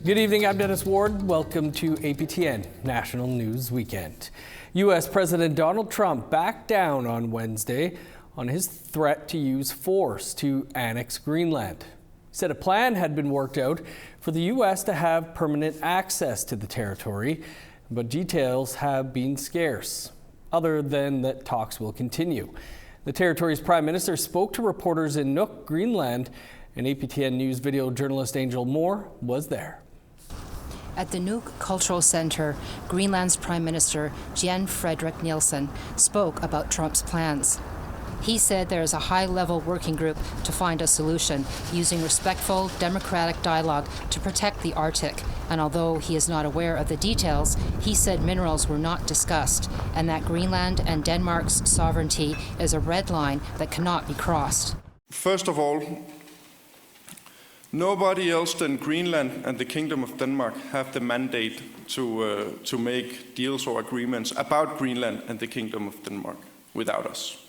Good evening, I'm Dennis Ward. Welcome to APTN National News Weekend. U.S. President Donald Trump backed down on Wednesday on his threat to use force to annex Greenland. He said a plan had been worked out for the U.S. to have permanent access to the territory, but details have been scarce, other than that talks will continue. The territory's Prime Minister spoke to reporters in Nuuk, Greenland, and APTN News video journalist Angel Moore was there. At the Nuuk Cultural Centre, Greenland's Prime Minister, Jan Frederik Nielsen, spoke about Trump's plans. He said there is a high-level working group to find a solution using respectful, democratic dialogue to protect the Arctic. And although he is not aware of the details, he said minerals were not discussed and that Greenland and Denmark's sovereignty is a red line that cannot be crossed. First of all, nobody else than Greenland and the Kingdom of Denmark have the mandate to make deals or agreements about Greenland and the Kingdom of Denmark without us.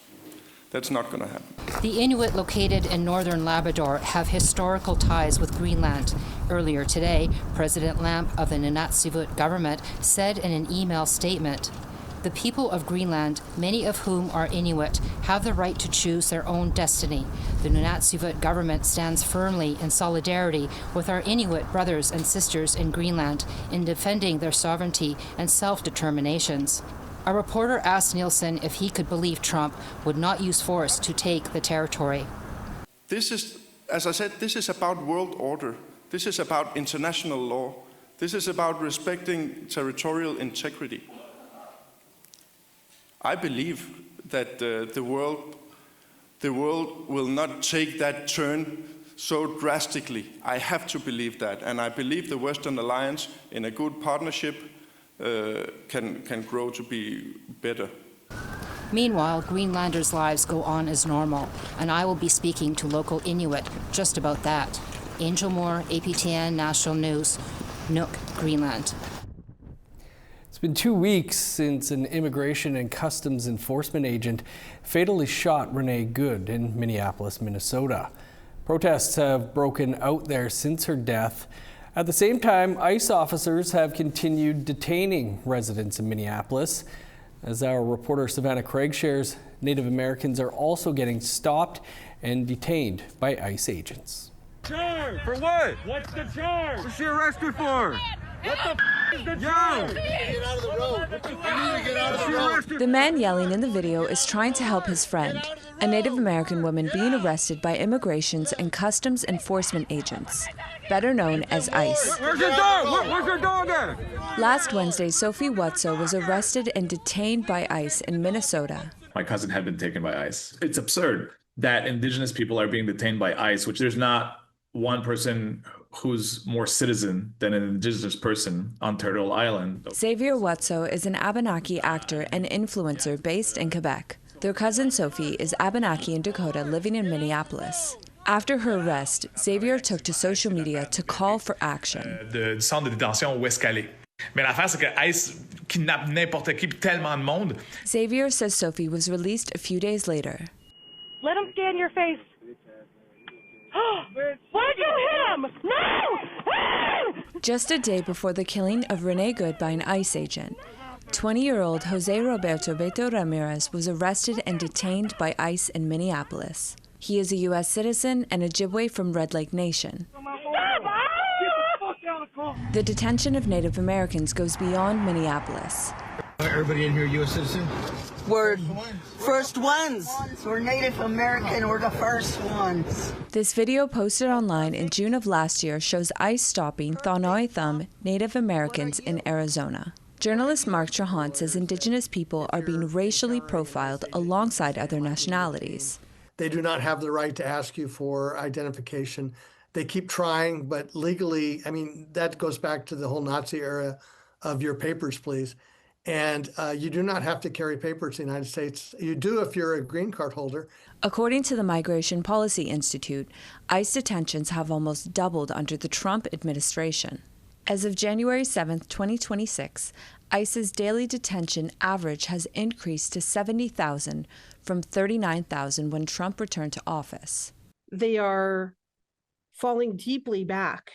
That's not going to happen. The Inuit located in northern Labrador have historical ties with Greenland. Earlier today, President Lamp of the Nunavut government said in an email statement, "The people of Greenland, many of whom are Inuit, have the right to choose their own destiny. The Nunavut government stands firmly in solidarity with our Inuit brothers and sisters in Greenland in defending their sovereignty and self-determinations." A reporter asked Nielsen if he could believe Trump would not use force to take the territory. This is, as I said, this is about world order. This is about international law. This is about respecting territorial integrity. I believe that the world will not take that turn so drastically. I have to believe that, and I believe the Western Alliance, in a good partnership, can grow to be better. Meanwhile, Greenlanders' lives go on as normal, and I will be speaking to local Inuit just about that. Angel Moore, APTN National News, Nuuk, Greenland. It's been 2 weeks since an immigration and customs enforcement agent fatally shot Renee Good in Minneapolis, Minnesota. Protests have broken out there since her death. At the same time, ICE officers have continued detaining residents in Minneapolis. As our reporter Savannah Craig shares, Native Americans are also getting stopped and detained by ICE agents. Charge! For what? What's the charge? What's she arrested for? What the is the charge? Get out of the road. You need to get out of the road. The man yelling in the video is trying to help his friend, a Native American woman being arrested by immigrations and customs enforcement agents, better known as ICE. Where's your dog? Where's your dog at? Last Wednesday, Sophie Wetzel was arrested and detained by ICE in Minnesota. My cousin had been taken by ICE. It's absurd that Indigenous people are being detained by ICE, which there's not one person who's more citizen than an Indigenous person on Turtle Island. Xavier Wetzel is an Abenaki actor and influencer based in Quebec. Their cousin Sophie is Abenaki and Dakota living in Minneapolis. After her arrest, Xavier took to social media to call for action. Du centre de détention où est-ce qu'elle est. Mais l'affaire, c'est que ICE kidnappe n'importe qui, tellement de monde. Xavier says Sophie was released a few days later. Let him scan your face. Why'd you hit him? No! Just a day before the killing of Renee Good by an ICE agent, 20-year-old Jose Roberto Beto Ramirez was arrested and detained by ICE in Minneapolis. He is a U.S. citizen and Ojibwe from Red Lake Nation. The detention of Native Americans goes beyond Minneapolis. Everybody in here U.S. citizen? We're first ones. We're Native American. We're the first ones. This video posted online in June of last year shows ICE stopping Thonoi Thumb Native Americans in Arizona. Journalist Mark Trahant says Indigenous people are being racially profiled alongside other nationalities. They do not have the right to ask you for identification. They keep trying, but legally, I mean, that goes back to the whole Nazi era of your papers, please. And you do not have to carry papers in the United States. You do if you're a green card holder. According to the Migration Policy Institute, ICE detentions have almost doubled under the Trump administration. As of January 7, 2026, ICE's daily detention average has increased to 70,000 from 39,000 when Trump returned to office. They are falling deeply back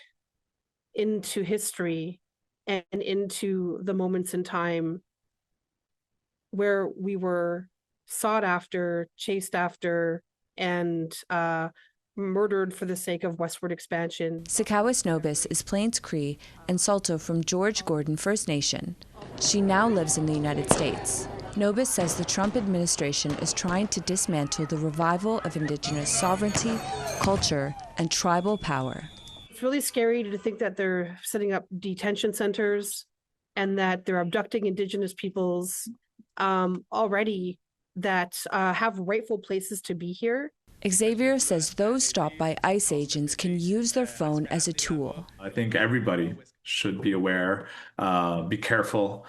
into history and into the moments in time where we were sought after, chased after, and murdered for the sake of westward expansion. Sikawis Nobis is Plains Cree and Saulteaux from George Gordon First Nation. She now lives in the United States. Nobis says the Trump administration is trying to dismantle the revival of Indigenous sovereignty, culture, and tribal power. It's really scary to think that they're setting up detention centers and that they're abducting Indigenous peoples already that have rightful places to be here. Xavier says those stopped by ICE agents can use their phone as a tool. I think everybody should be aware, be careful,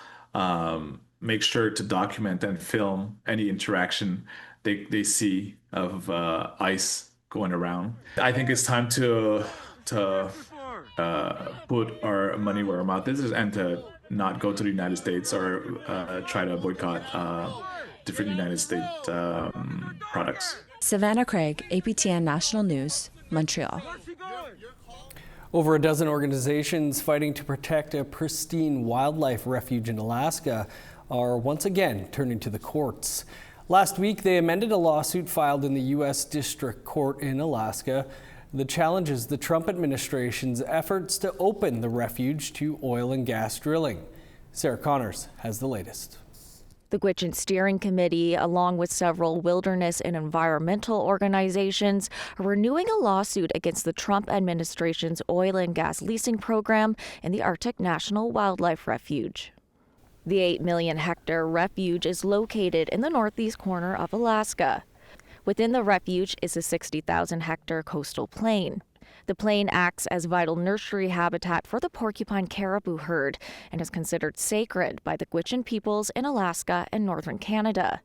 make sure to document and film any interaction they see of ICE going around. I think it's time to put our money where our mouth is and to not go to the United States or try to boycott different United States products. Savannah Craig, APTN National News, Montreal. Over a dozen organizations fighting to protect a pristine wildlife refuge in Alaska are once again turning to the courts. Last week, they amended a lawsuit filed in the U.S. District Court in Alaska that challenges the Trump administration's efforts to open the refuge to oil and gas drilling. Sarah Connors has the latest. The Gwich'in Steering Committee, along with several wilderness and environmental organizations, are renewing a lawsuit against the Trump administration's oil and gas leasing program in the Arctic National Wildlife Refuge. The 8 million hectare refuge is located in the northeast corner of Alaska. Within the refuge is a 60,000 hectare coastal plain. The plain acts as vital nursery habitat for the porcupine caribou herd and is considered sacred by the Gwich'in peoples in Alaska and northern Canada.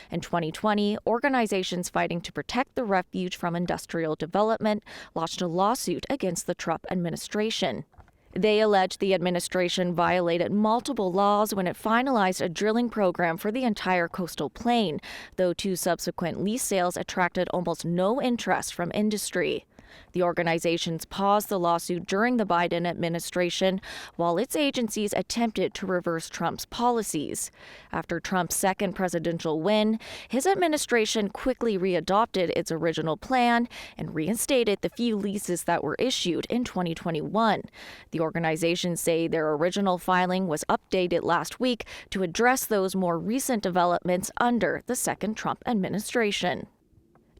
In 2020, organizations fighting to protect the refuge from industrial development launched a lawsuit against the Trump administration. They allege the administration violated multiple laws when it finalized a drilling program for the entire coastal plain, though 2 subsequent lease sales attracted almost no interest from industry. The organizations paused the lawsuit during the Biden administration while its agencies attempted to reverse Trump's policies. After Trump's second presidential win, his administration quickly readopted its original plan and reinstated the few leases that were issued in 2021. The organizations say their original filing was updated last week to address those more recent developments under the second Trump administration.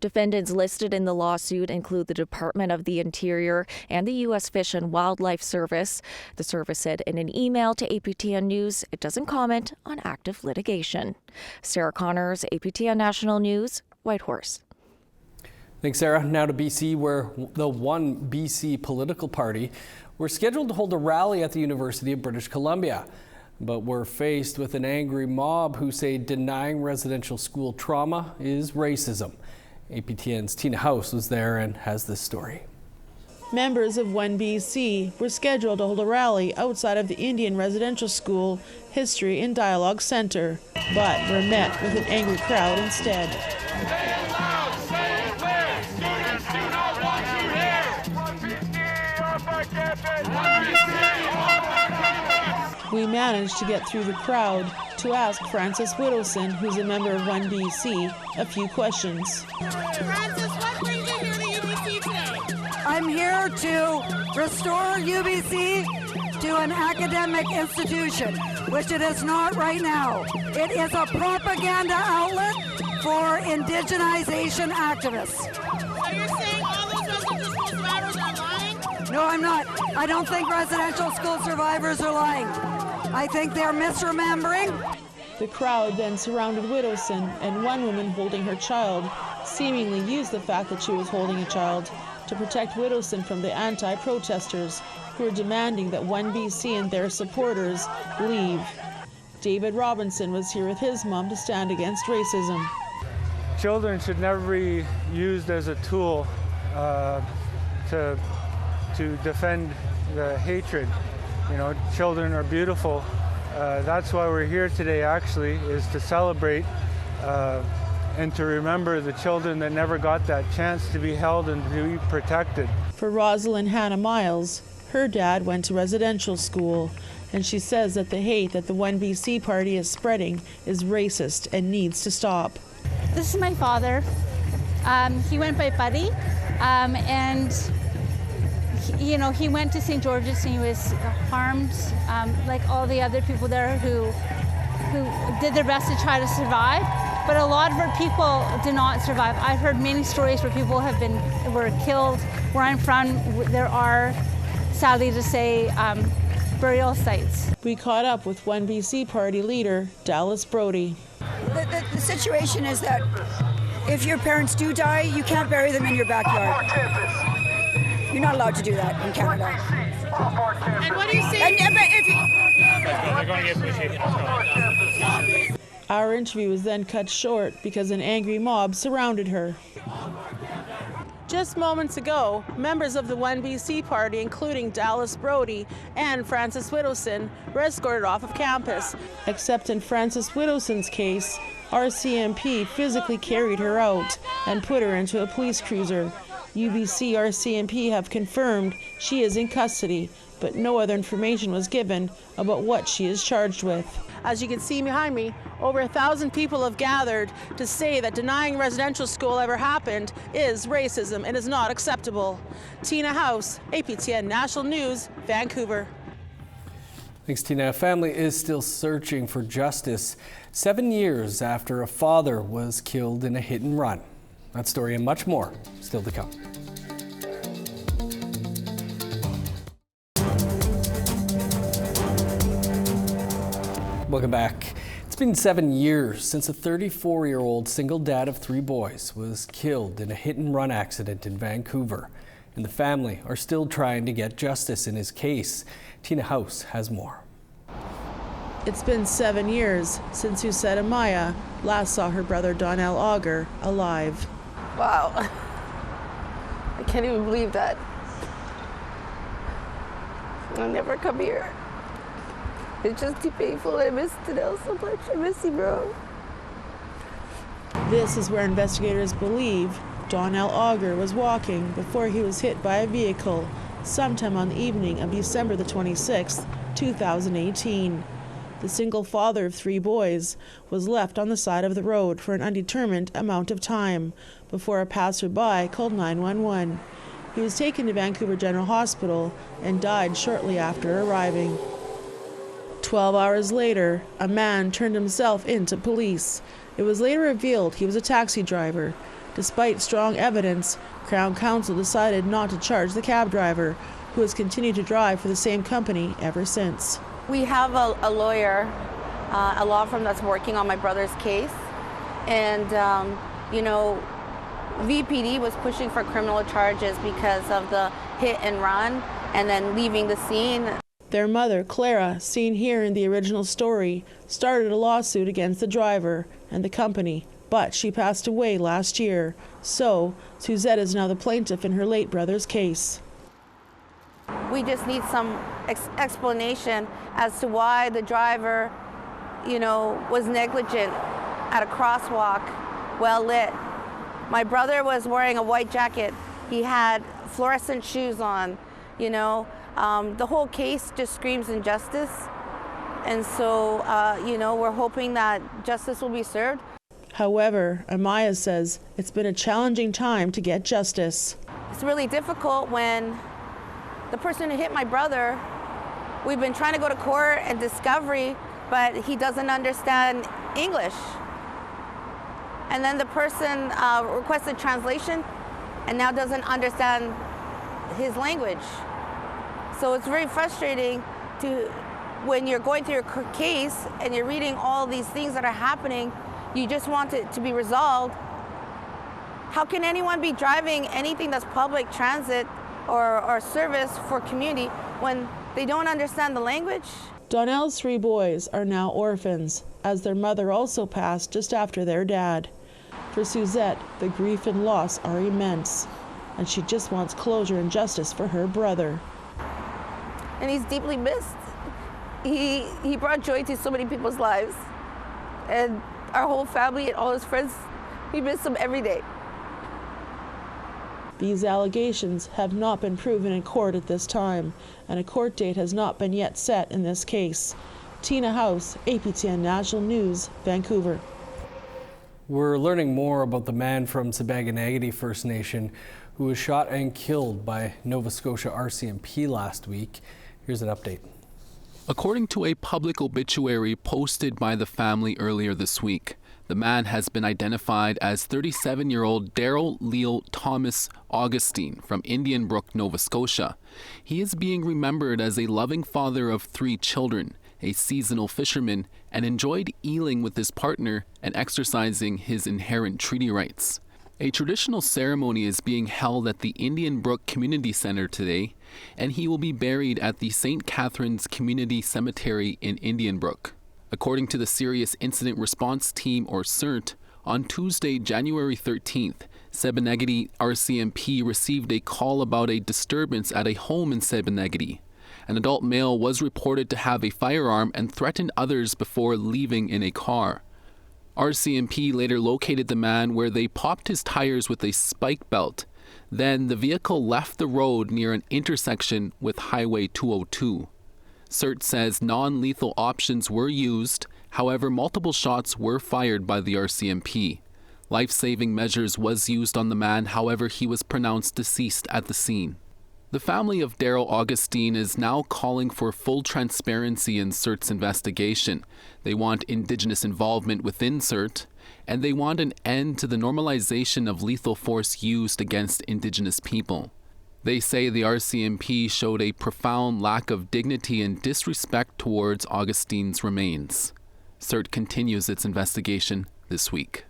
Defendants listed in the lawsuit include the Department of the Interior and the U.S. Fish and Wildlife Service. The service said in an email to APTN News it doesn't comment on active litigation. Sarah Connors, APTN National News, Whitehorse. Thanks, Sarah. Now to BC, where the One BC political party were scheduled to hold a rally at the University of British Columbia, but were faced with an angry mob who say denying residential school trauma is racism. APTN's Tina House was there and has this story. Members of One BC were scheduled to hold a rally outside of the Indian Residential School History and Dialogue Center, but were met with an angry crowd instead. We managed to get through the crowd to ask Frances Whittleson, who's a member of One BC, a few questions. Frances, what brings you here to UBC today? I'm here to restore UBC to an academic institution, which it is not right now. It is a propaganda outlet for indigenization activists. So you're saying all those residential school survivors are lying? No, I'm not. I don't think residential school survivors are lying. I think they're misremembering. The crowd then surrounded Whittleson, and one woman holding her child seemingly used the fact that she was holding a child to protect Whittleson from the anti-protesters who are demanding that One BC and their supporters leave. David Robinson was here with his mom to stand against racism. Children should never be used as a tool to defend the hatred. You know, children are beautiful. That's why we're here today, actually, is to celebrate and to remember the children that never got that chance to be held and to be protected. For Rosalind Hannah Miles, Her dad went to residential school, and she says that the hate that the 1BC party is spreading is racist and needs to stop. This is my father. He went by Buddy, and he went to St. George's and he was harmed, like all the other people there who did their best to try to survive. But a lot of our people did not survive. I've heard many stories where people were killed. Where I'm from, there are, sadly to say, burial sites. We caught up with 1BC party leader Dallas Brody. The situation is that if your parents do die, you can't bury them in your backyard. You're not allowed to do that in Canada. And what do you say? Our interview was then cut short because an angry mob surrounded her. Just moments ago, members of the 1BC party, including Dallas Brody and Frances Widdowson, were escorted off of campus. Except in Frances Widdowson's case, RCMP physically carried her out and put her into a police cruiser. UBC RCMP have confirmed she is in custody, but no other information was given about what she is charged with. As you can see behind me, over 1,000 people have gathered to say that denying residential school ever happened is racism and is not acceptable. Tina House, APTN National News, Vancouver. Thanks, Tina. A family is still searching for justice 7 years after a father was killed in a hit and run. That story and much more still to come. Welcome back. It's been 7 years since a 34-year-old single dad of 3 boys was killed in a hit-and-run accident in Vancouver, and the family are still trying to get justice in his case. Tina House has more. It's been 7 years since Susette Amaya last saw her brother Donnell Auger alive. Wow. I can't even believe that. I'll never come here. It's just too painful. I miss Donnell so much. I miss you, bro. This is where investigators believe Donnell Auger was walking before he was hit by a vehicle sometime on the evening of December the 26th, 2018. The single father of 3 boys was left on the side of the road for an undetermined amount of time before a passerby called 911. He was taken to Vancouver General Hospital and died shortly after arriving. 12 hours later, a man turned himself into police. It was later revealed he was a taxi driver. Despite strong evidence, Crown Counsel decided not to charge the cab driver, who has continued to drive for the same company ever since. We have a lawyer, a law firm that's working on my brother's case. And, VPD was pushing for criminal charges because of the hit and run and then leaving the scene. Their mother, Clara, seen here in the original story, started a lawsuit against the driver and the company, but she passed away last year. So, Susette is now the plaintiff in her late brother's case. We just need some explanation as to why the driver, was negligent at a crosswalk, well lit. My brother was wearing a white jacket. He had fluorescent shoes on, The whole case just screams injustice. And so, we're hoping that justice will be served. However, Amaya says it's been a challenging time to get justice. It's really difficult when the person who hit my brother, we've been trying to go to court and discovery, but he doesn't understand English. And then the person requested translation and now doesn't understand his language. So it's very frustrating when you're going through your case and you're reading all these things that are happening, you just want it to be resolved. How can anyone be driving anything that's public transit or service for community when they don't understand the language? Donnell's 3 boys are now orphans, as their mother also passed just after their dad. For Susette, the grief and loss are immense, and she just wants closure and justice for her brother. And he's deeply missed. He brought joy to so many people's lives. And our whole family and all his friends, we miss him every day. These allegations have not been proven in court at this time, and a court date has not been yet set in this case. Tina House, APTN National News, Vancouver. We're learning more about the man from Sipekne'katik First Nation who was shot and killed by Nova Scotia RCMP last week. Here's an update. According to a public obituary posted by the family earlier this week, the man has been identified as 37-year-old Daryl Leal Thomas Augustine from Indian Brook, Nova Scotia. He is being remembered as a loving father of 3 children, a seasonal fisherman, and enjoyed eeling with his partner and exercising his inherent treaty rights. A traditional ceremony is being held at the Indian Brook Community Centre today, and he will be buried at the St. Catherine's Community Cemetery in Indian Brook. According to the Serious Incident Response Team, or CIRT, on Tuesday, January 13th, Sipekne'katik RCMP received a call about a disturbance at a home in Sipekne'katik. An adult male was reported to have a firearm and threatened others before leaving in a car. RCMP later located the man where they popped his tires with a spike belt. Then the vehicle left the road near an intersection with Highway 202. CIRT says non-lethal options were used, however multiple shots were fired by the RCMP. Life-saving measures was used on the man, however he was pronounced deceased at the scene. The family of Daryl Augustine is now calling for full transparency in CIRT's investigation. They want Indigenous involvement within CIRT, and they want an end to the normalization of lethal force used against Indigenous people. They say the RCMP showed a profound lack of dignity and disrespect towards Augustine's remains. CIRT continues its investigation this week.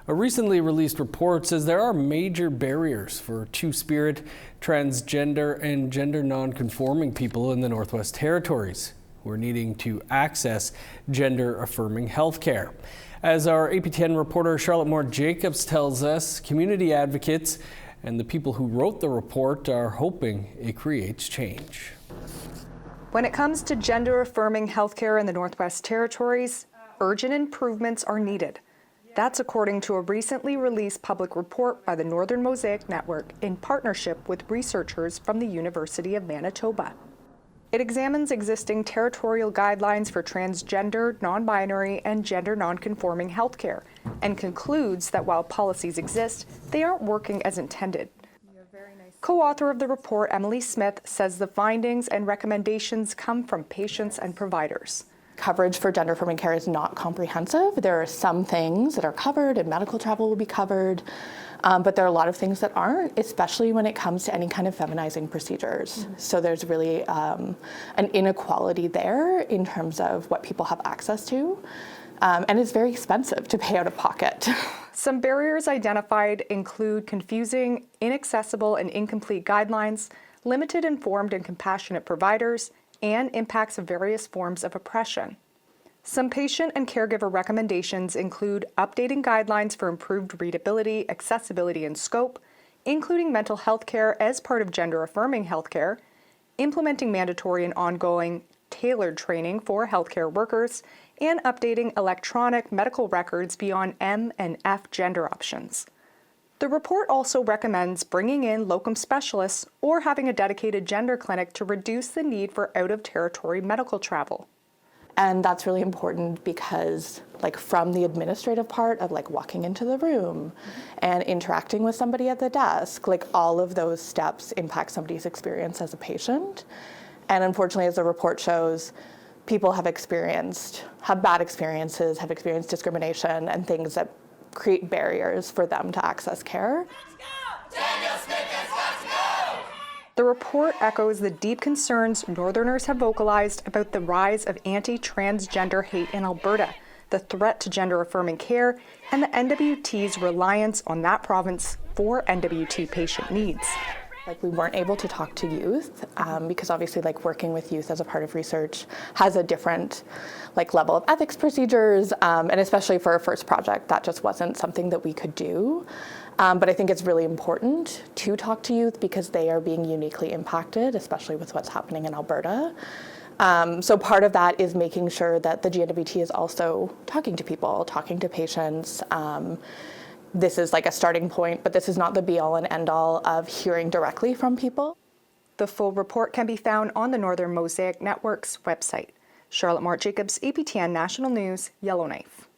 A recently released report says there are major barriers for Two-Spirit, transgender, and gender non-conforming people in the Northwest Territories who are needing to access gender-affirming health care. As our APTN reporter Charlotte Moore Jacobs tells us, community advocates and the people who wrote the report are hoping it creates change. When it comes to gender-affirming healthcare in the Northwest Territories, urgent improvements are needed. That's according to a recently released public report by the Northern Mosaic Network in partnership with researchers from the University of Manitoba. It examines existing territorial guidelines for transgender, non-binary, and gender non-conforming healthcare and concludes that while policies exist, they aren't working as intended. Co-author of the report, Emily Smith, says the findings and recommendations come from patients and providers. Coverage for gender-affirming care is not comprehensive. There are some things that are covered and medical travel will be covered, but there are a lot of things that aren't, especially when it comes to any kind of feminizing procedures. So there's really an inequality there in terms of what people have access to, and it's very expensive to pay out of pocket. Some barriers identified include confusing, inaccessible, and incomplete guidelines, limited informed and compassionate providers, and impacts of various forms of oppression. Some patient and caregiver recommendations include updating guidelines for improved readability, accessibility, and scope, including mental health care as part of gender-affirming healthcare, implementing mandatory and ongoing tailored training for healthcare workers, and updating electronic medical records beyond M and F gender options. The report also recommends bringing in locum specialists or having a dedicated gender clinic to reduce the need for out-of-territory medical travel. And that's really important because, like, from the administrative part of like walking into the room and interacting with somebody at the desk, like all of those steps impact somebody's experience as a patient. And unfortunately, as the report shows, people have bad experiences, have experienced discrimination and things that create barriers for them to access care. The report echoes the deep concerns Northerners have vocalized about the rise of anti-transgender hate in Alberta, the threat to gender-affirming care, and the NWT's reliance on that province for NWT patient needs. Like, we weren't able to talk to youth because obviously, like, working with youth as a part of research has a different level of ethics procedures, and especially for our first project, that just wasn't something that we could do. But I think it's really important to talk to youth because they are being uniquely impacted, especially with what's happening in Alberta. So part of that is making sure that the GNWT is also talking to people, talking to patients, this is like a starting point, but this is not the be-all and end-all of hearing directly from people. The full report can be found on the Northern Mosaic Network's website. Charlotte Mort-Jacobs, APTN National News, Yellowknife.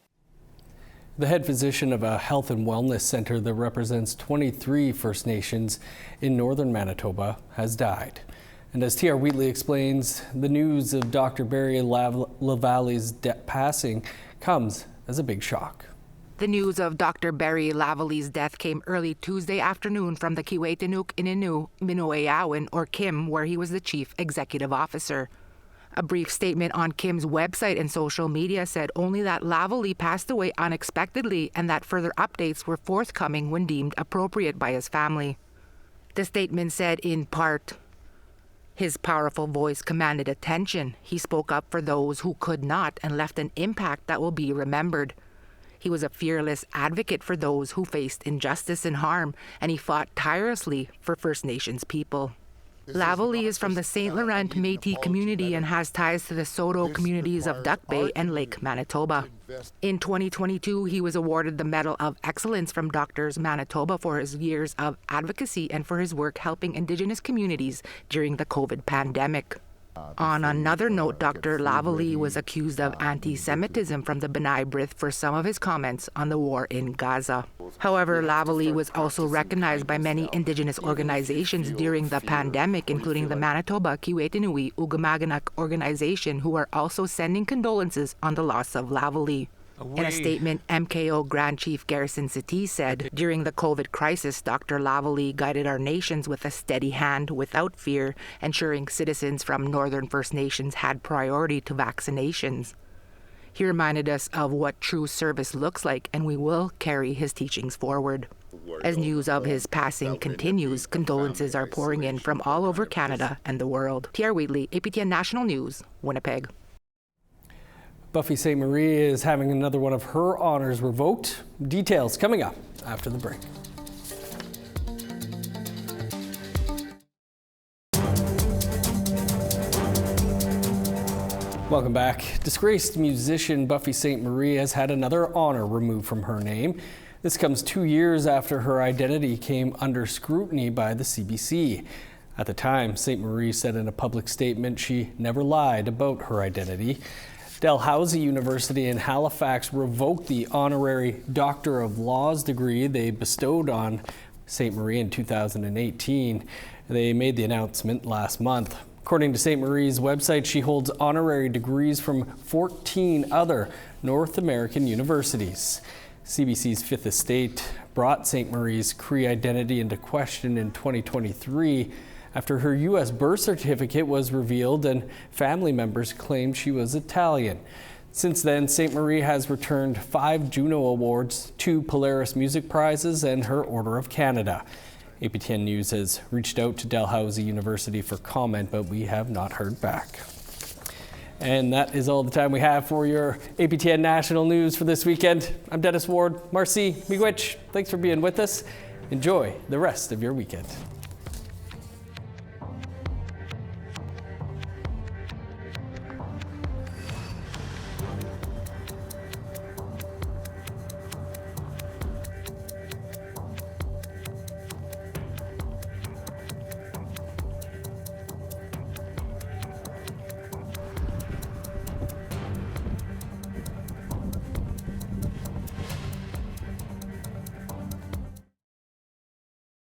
The head physician of a health and wellness center that represents 23 First Nations in northern Manitoba has died. And as T.R. Wheatley explains, the news of Dr. Barry Lavallee's passing comes as a big shock. The news of Dr. Barry Lavallee's death came early Tuesday afternoon from the Kiiwetinoong Ininu Minoeawen, or Kim, where he was the chief executive officer. A brief statement on Kim's website and social media said only that Lavallee passed away unexpectedly and that further updates were forthcoming when deemed appropriate by his family. The statement said, in part, his powerful voice commanded attention. He spoke up for those who could not and left an impact that will be remembered. He was a fearless advocate for those who faced injustice and harm, and he fought tirelessly for First Nations people. Lavallee is from the St. Laurent Métis community and has ties to the Saulteaux communities of Duck Bay and Lake Manitoba. In 2022, he was awarded the Medal of Excellence from Doctors Manitoba for his years of advocacy and for his work helping Indigenous communities during the COVID pandemic. On another note, Dr. Lavallee was accused of anti-Semitism from the B'nai B'rith for some of his comments on the war in Gaza. However, Lavallee was also recognized by many Indigenous organizations during the pandemic, including the Manitoba Kiiwetinoong Ugamaaganak organization, who are also sending condolences on the loss of Lavallee. In a statement, MKO Grand Chief Garrison Settee said, during the COVID crisis, Dr. Lavallee guided our nations with a steady hand without fear, ensuring citizens from Northern First Nations had priority to vaccinations. He reminded us of what true service looks like, and we will carry his teachings forward. As news of his passing continues, condolences are pouring in from all over Canada and the world. T.R. Wheatley, APTN National News, Winnipeg. Buffy Sainte-Marie is having another one of her honors revoked. Details coming up after the break. Welcome back. Disgraced musician Buffy Sainte-Marie has had another honor removed from her name. This comes 2 years after her identity came under scrutiny by the CBC. At the time, Sainte-Marie said in a public statement she never lied about her identity. Dalhousie University in Halifax revoked the honorary Doctor of Laws degree they bestowed on Sainte-Marie in 2018. They made the announcement last month. According to Sainte-Marie's website, she holds honorary degrees from 14 other North American universities. CBC's Fifth Estate brought Sainte-Marie's Cree identity into question in 2023 after her U.S. birth certificate was revealed and family members claimed she was Italian. Since then, Sainte-Marie has returned 5 Juno Awards, 2 Polaris Music Prizes, and her Order of Canada. APTN News has reached out to Dalhousie University for comment, but we have not heard back. And that is all the time we have for your APTN National News for this weekend. I'm Dennis Ward. Marcy Miigwech, thanks for being with us. Enjoy the rest of your weekend.